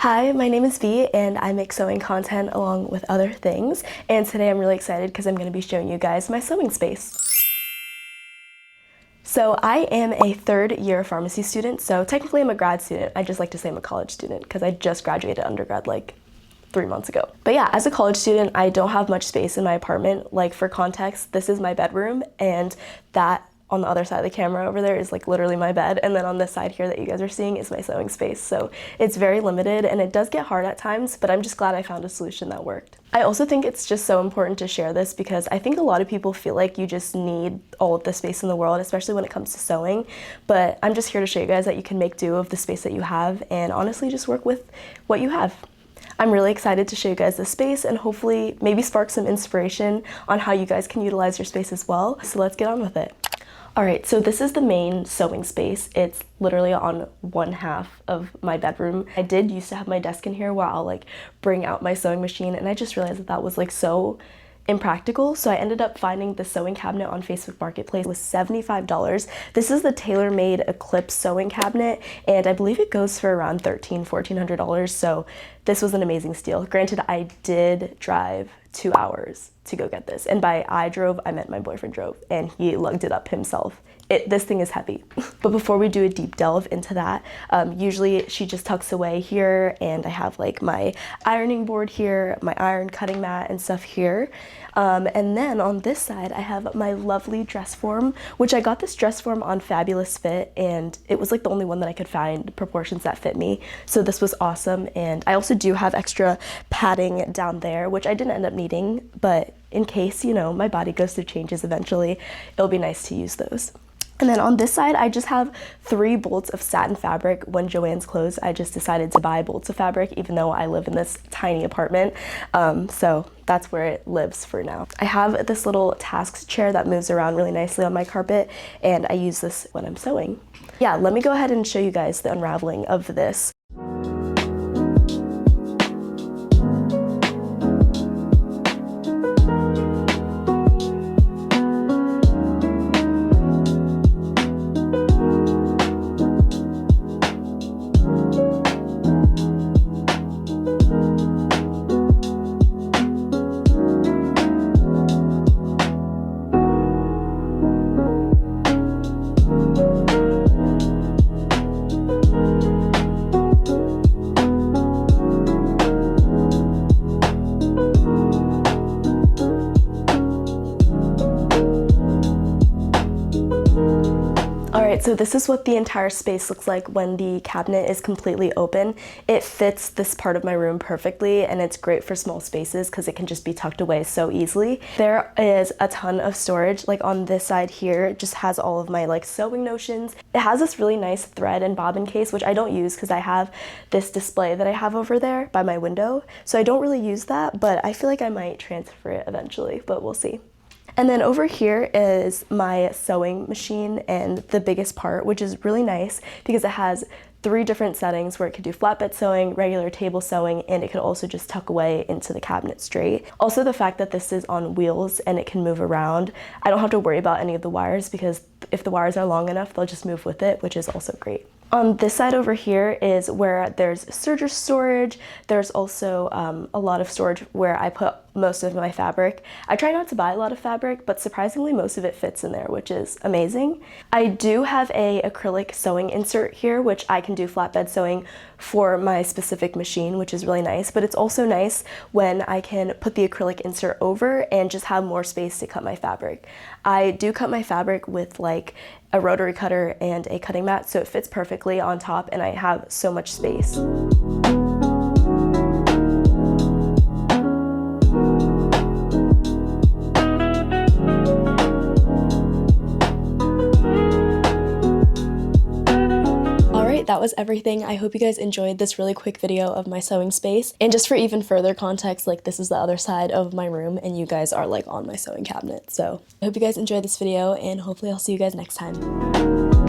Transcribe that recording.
Hi, my name is V and I make sewing content along with other things, and today I'm really excited because I'm going to be showing you guys my sewing space. So I am a third year pharmacy student, so technically I'm a grad student. I just like to say I'm a college student because I just graduated undergrad like 3 months ago. But yeah, as a college student, I don't have much space in my apartment. Like, for context, this is my bedroom, and that on the other side of the camera over there is like literally my bed, and then on this side here that you guys are seeing is my sewing space. So it's very limited and it does get hard at times, but I'm just glad I found a solution that worked. I also think it's just so important to share this because I think a lot of people feel like you just need all of the space in the world, especially when it comes to sewing, but I'm just here to show you guys that you can make do of the space that you have and honestly just work with what you have. I'm really excited to show you guys this space and hopefully maybe spark some inspiration on how you guys can utilize your space as well. So let's get on with it. Alright, so this is the main sewing space. It's literally on one half of my bedroom. I did used to have my desk in here where I'll like bring out my sewing machine, and I just realized that that was like so impractical, so I ended up finding the sewing cabinet on Facebook Marketplace. It was $75. This is the tailor-made Eclipse sewing cabinet, and I believe it goes for around $1,400, so this was an amazing steal. Granted, I did drive 2 hours to go get this, and by I drove, I meant my boyfriend drove, and he lugged it up himself. This thing is heavy. But before we do a deep delve into that, usually she just tucks away here, and I have like my ironing board here, my iron cutting mat and stuff here. And then on this side, I have my lovely dress form, which I got this dress form on Fabulous Fit, and it was like the only one that I could find proportions that fit me. So this was awesome. And I also do have extra padding down there, which I didn't end up needing, but in case, you know, my body goes through changes eventually, it'll be nice to use those. And then on this side, I just have 3 bolts of satin fabric. When Joann's closed, I just decided to buy bolts of fabric, even though I live in this tiny apartment. So that's where it lives for now. I have this little task chair that moves around really nicely on my carpet, and I use this when I'm sewing. Yeah, let me go ahead and show you guys the unraveling of this. Alright, so this is what the entire space looks like when the cabinet is completely open. It fits this part of my room perfectly, and it's great for small spaces because it can just be tucked away so easily. There is a ton of storage. Like on this side here, it just has all of my like sewing notions. It has this really nice thread and bobbin case, which I don't use because I have this display that I have over there by my window. So I don't really use that, but I feel like I might transfer it eventually, but we'll see. And then over here is my sewing machine, and the biggest part, which is really nice because it has 3 different settings where it could do flatbed sewing, regular table sewing, and it could also just tuck away into the cabinet straight. Also, the fact that this is on wheels and it can move around, I don't have to worry about any of the wires because if the wires are long enough, they'll just move with it, which is also great. On this side over here is where there's serger storage. There's also a lot of storage where I put most of my fabric. I try not to buy a lot of fabric, but surprisingly most of it fits in there, which is amazing. I do have a acrylic sewing insert here, which I can do flatbed sewing for my specific machine, which is really nice, but it's also nice when I can put the acrylic insert over and just have more space to cut my fabric. I do cut my fabric with like a rotary cutter and a cutting mat, so it fits perfectly on top and I have so much space. That was everything. I hope you guys enjoyed this really quick video of my sewing space. And just for even further context, like this is the other side of my room and you guys are like on my sewing cabinet. So I hope you guys enjoyed this video and hopefully I'll see you guys next time.